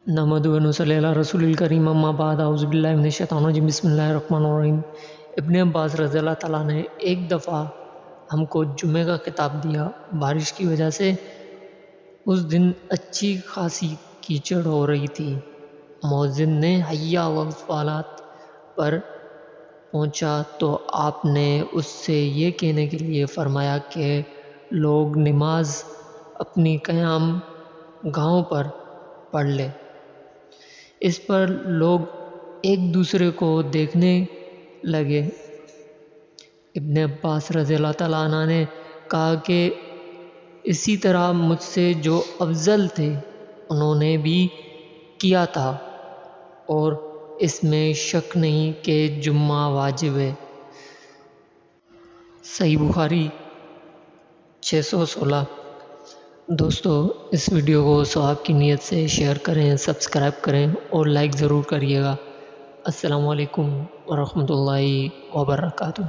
نحمدہ و نصلی علی رسول الکریم اما بعد اعوذ باللہ من الشیطان الرجیم بسم اللہ الرحمن الرحیم۔ ابن عباس رضی اللہ تعالیٰ نے ایک دفعہ ہم کو جمعے کا خطاب دیا۔ بارش کی وجہ سے اس دن اچھی خاصی کیچڑ ہو رہی تھی۔ مؤذن نے حی علی الصلاۃ پر پہنچا تو آپ نے اس سے یہ کہنے کے لیے فرمایا کہ لوگ نماز اپنی قیام گاہوں پر پڑھ لے۔ اس پر لوگ ایک دوسرے کو دیکھنے لگے۔ ابن عباس رضی اللہ تعالیٰ عنہ نے کہا کہ اسی طرح مجھ سے جو افضل تھے انہوں نے بھی کیا تھا اور اس میں شک نہیں کہ جمعہ واجب ہے۔ صحیح بخاری 616۔ دوستو اس ویڈیو کو ثواب کی نیت سے شیئر کریں، سبسکرائب کریں اور لائک ضرور کریے گا۔ السلام علیکم ورحمۃ اللہ وبرکاتہ۔